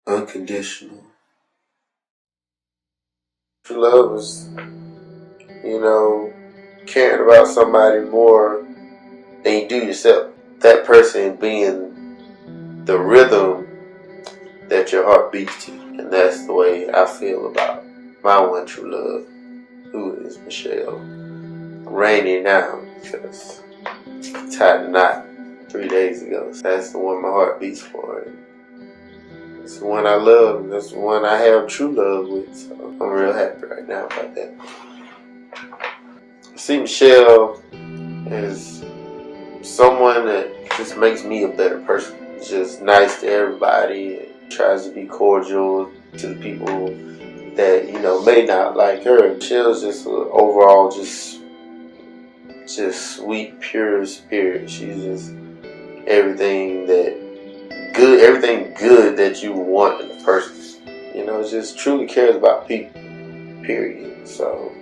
unconditional. True love is, caring about somebody more than you do yourself. That person being the rhythm that your heart beats to. And that's the way I feel about my one true love, who is Michelle Rainey now, because I tied the knot 3 days ago. So that's the one my heart beats for. It's the one I love, and that's the one I have true love with. So I'm real happy right now about that. I see Michelle as someone that just makes me a better person. Just nice to everybody and tries to be cordial to the people that may not like her. Michelle's just overall just sweet, pure spirit. She's just everything good that you want in a person. Just truly cares about people. Period. So,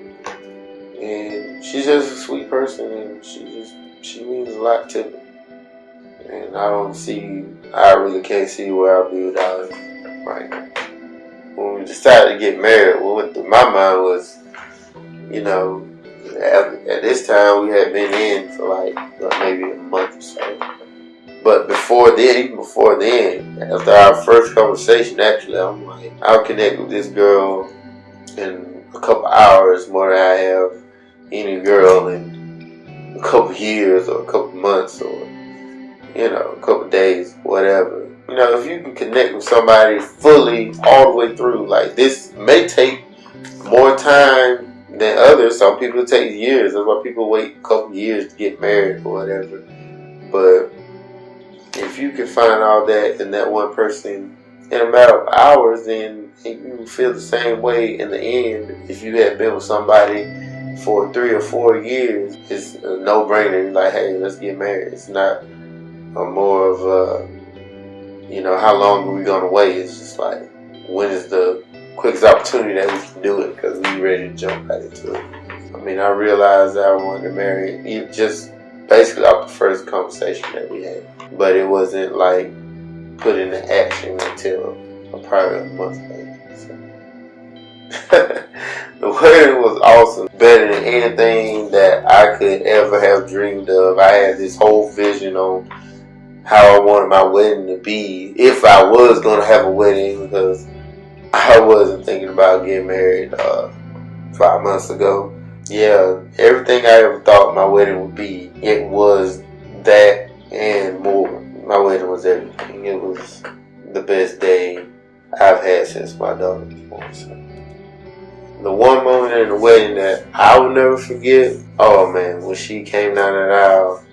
and she's just a sweet person, and she means a lot to me. And I really can't see where I'll be without her right now. When we decided to get married, what went through my mind was, at this time we had been in for like maybe a month or so. But even before then, after our first conversation, actually, I'm like, I'll connect with this girl in a couple hours more than I have any girl in a couple years or a couple months or a couple days, whatever. If you can connect with somebody fully all the way through, like this may take more time than others. Some people take years. That's why people wait a couple years to get married or whatever. But if you can find all that in that one person in a matter of hours, then you feel the same way in the end. If you had been with somebody for 3 or 4 years, it's a no-brainer. You're like, hey, let's get married. It's not more of how long are we going to wait? It's just like, when is the quickest opportunity that we can do it, because we ready to jump right into it. I realized that I wanted to marry just basically off the first conversation that we had. But it wasn't like put into action until probably a month later. So. The wedding was awesome. Better than anything that I could ever have dreamed of. I had this whole vision on how I wanted my wedding to be, if I was going to have a wedding, because I wasn't thinking about getting married 5 months ago. Yeah, everything I ever thought my wedding would be, it was that and more. My wedding was everything. It was the best day I've had since my daughter was born. So. The one moment in the wedding that I will never forget, oh man, when she came down that aisle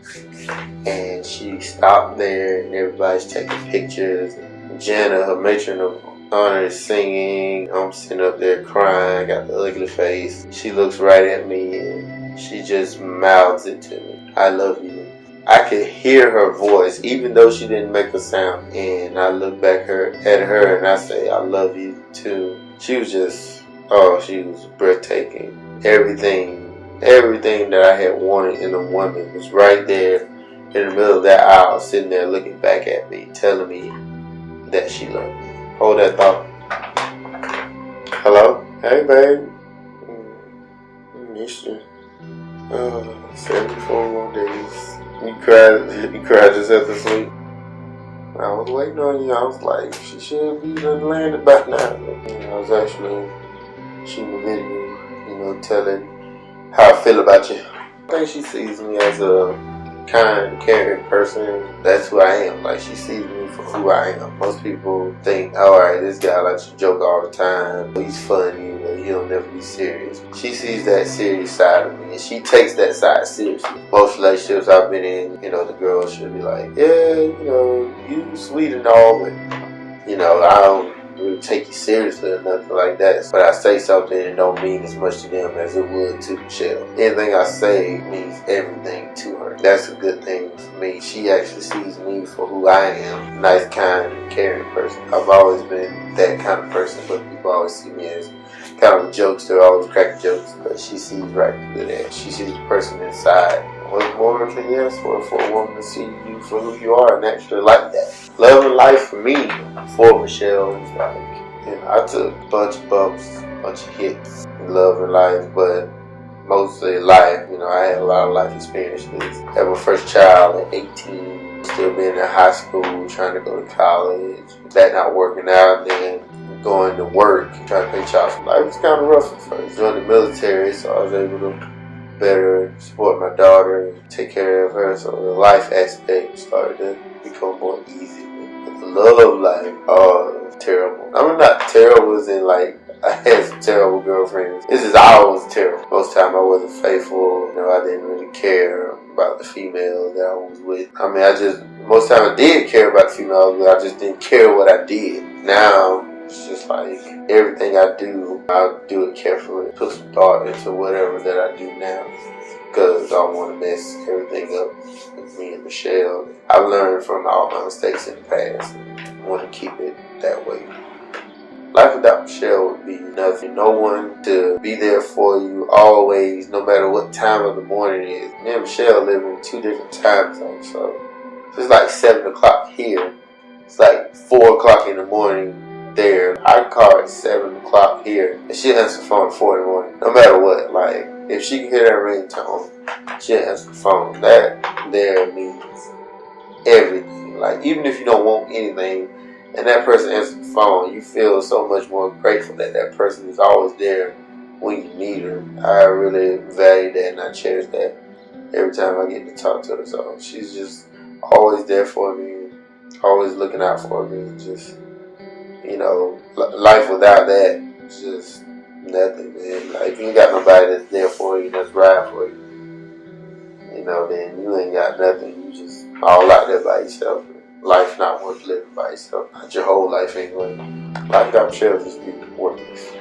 and she stopped there and everybody's taking pictures. Jana, her matron of honor, is singing. I'm sitting up there crying, got the ugly face. She looks right at me and she just mouths it to me. I love you. I could hear her voice even though she didn't make a sound. And I look back at her and I say, I love you too. She was just, she was breathtaking. Everything that I had wanted in a woman was right there in the middle of that aisle, sitting there looking back at me, telling me that she loved me. Hold that thought. Hello? Hey, babe. Missed you. 74 more days. You cried yourself to sleep? I was waiting on you. I was like, she should be done landed by now. I was actually shooting a video, telling how I feel about you. I think she sees me as a kind, caring person. That's who I am. Like, she sees me for who I am. Most people think, alright, this guy likes to joke all the time. He's funny, but he'll never be serious. She sees that serious side of me, and she takes that side seriously. Most relationships I've been in, the girl should be like, yeah, you sweet and all, but, I don't really take you seriously or nothing like that. But I say something and it don't mean as much to them as it would to Michelle. Anything I say means everything to her. That's a good thing for me. She actually sees me for who I am. Nice, kind, and caring person. I've always been that kind of person, but people always see me as kind of a jokester, always crack jokes. But she sees right through that. She sees the person inside What more can you ask for a woman to see you for who you are and actually like that? Love and life for me, for Michelle, is like, I took a bunch of bumps, a bunch of hits in love and life, but mostly life. I had a lot of life experiences. I had my first child at 18, still being in high school, trying to go to college, that not working out, and then going to work, trying to pay child support. Life was kind of rough at first. Joined the military, so I was able to better support my daughter, take care of her, so the life aspect started to become more easy. But the love life, oh, it was terrible. I mean, not terrible as in like I had some terrible girlfriends. This is I was terrible. Most of the time I wasn't faithful. I didn't really care about the female that I was with. I mean, most of the time I did care about the female, but I just didn't care what I did. Now, it's just like everything I do it carefully. Put some thought into whatever that I do now, because I don't want to mess everything up with me and Michelle. I've learned from all my mistakes in the past, and I want to keep it that way. Life without Michelle would be nothing. No one to be there for you always, no matter what time of the morning it is. Me and Michelle live in 2 different time zones, so it's like 7 o'clock here. It's like 4 o'clock in the morning there. I call it 7 o'clock here, and she'll answer the phone at 4 in the morning. No matter what, like, if she can hear that ringtone, she'll answer the phone. That there means everything. Like, even if you don't want anything, and that person answers the phone, you feel so much more grateful that that person is always there when you need her. I really value that, and I cherish that every time I get to talk to her. So she's just always there for me, always looking out for me. Just, life without that is just nothing, man. Like, if you ain't got nobody that's there for you, that's riding for you, then you ain't got nothing. You just all out there by yourself. Life not worth living by yourself. Not your whole life anyway. Life without Michelle just be worthless.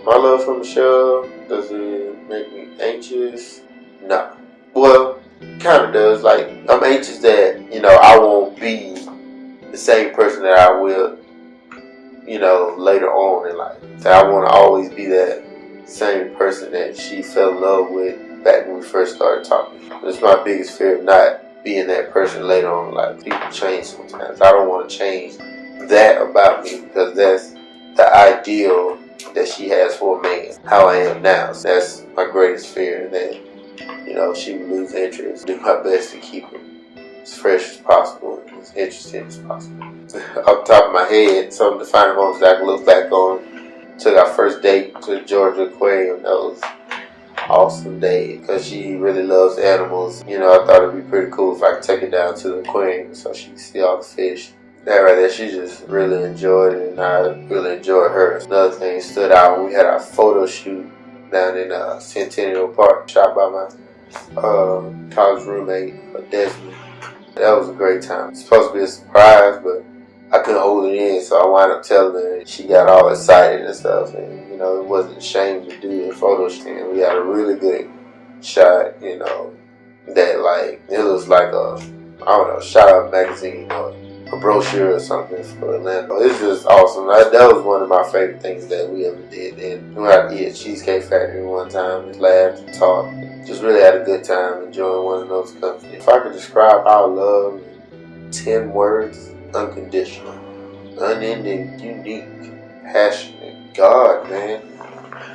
My love for Michelle, does it make me anxious? No. Well, kind of does. Like, I'm anxious that, I won't be the same person that I will, later on in life. That I want to always be that same person that she fell in love with back when we first started talking. That's my biggest fear, of not being that person later on in life. People change sometimes. I don't want to change that about me, because that's the ideal that she has for a man, how I am now. So that's my greatest fear, that she would lose interest. Do my best to keep it as fresh as possible, as interesting as possible. Off the top of my head, some of the final moments that I can look back on: took our first date to the Georgia Aquarium. That was awesome day, because she really loves animals. I thought it'd be pretty cool if I could take her down to the aquarium so she could see all the fish. That right there, she just really enjoyed it, and I really enjoyed her. Another thing stood out when we had our photo shoot down in Centennial Park, shot by my college roommate, Desmond. That was a great time. It's supposed to be a surprise, but I couldn't hold it in, so I wound up telling her, and she got all excited and stuff, and it wasn't a shame to do the photo shoot. And we had a really good shot, that like, it was like a shot out magazine or a brochure or something for Atlanta. It's just awesome. That was one of my favorite things that we ever did. And we had to eat at Cheesecake Factory one time and laughed and talked. Just really had a good time enjoying one of those company. If I could describe our love in 10 words: unconditional, unending, unique, passionate. God, man.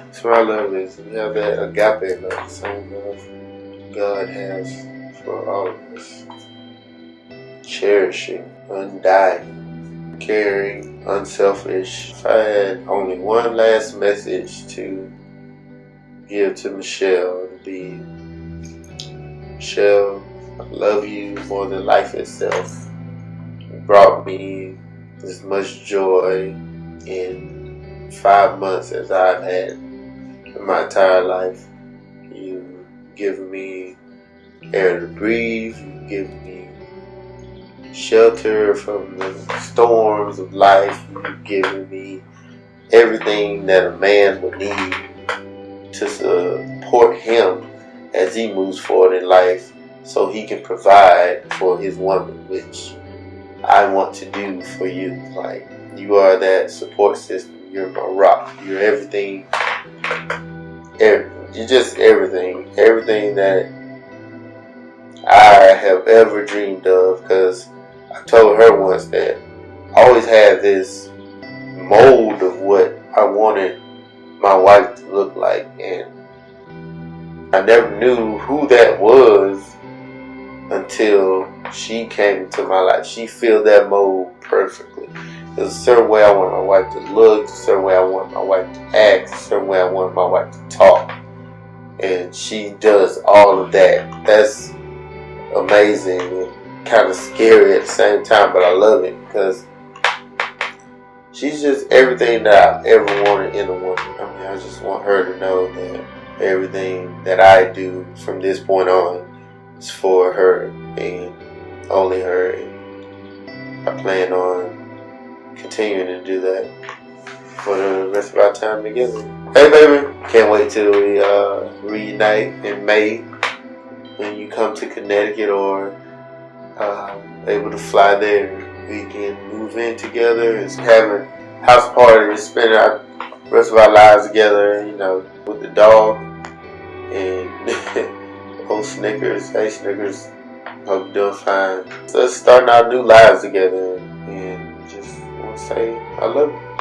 That's what I love is we have that agape love, the same love God has for all of us. Cherishing, undying, caring, unselfish. If I had only one last message to give to Michelle, it would be, Michelle, I love you more than life itself. You brought me as much joy in 5 months as I've had in my entire life. You've given me air to breathe. You've given me shelter from the storms of life. You've given me everything that a man would need to support him as he moves forward in life, so he can provide for his woman, which I want to do for you. Like, you are that support system. You're my rock. You're everything. You're just everything. Everything that I have ever dreamed of, because I told her once that I always had this mold of what I wanted my wife to look like, and I never knew who that was until she came into my life. She filled that mold perfectly. There's a certain way I want my wife to look, a certain way I want my wife to act, a certain way I want my wife to talk. And she does all of that. That's amazing and kind of scary at the same time, but I love it because she's just everything that I ever wanted in a woman. I mean, I just want her to know that everything that I do from this point on is for her and only her. And I plan on continuing to do that for the rest of our time together. Hey baby, can't wait till we reunite in May when you come to Connecticut, or able to fly there. We can move in together and have a house party and spend our rest of our lives together, you know, with the dog and old Snickers. Hey Snickers, hope you're doing fine. So let's start our new lives together, and just want to say I love you.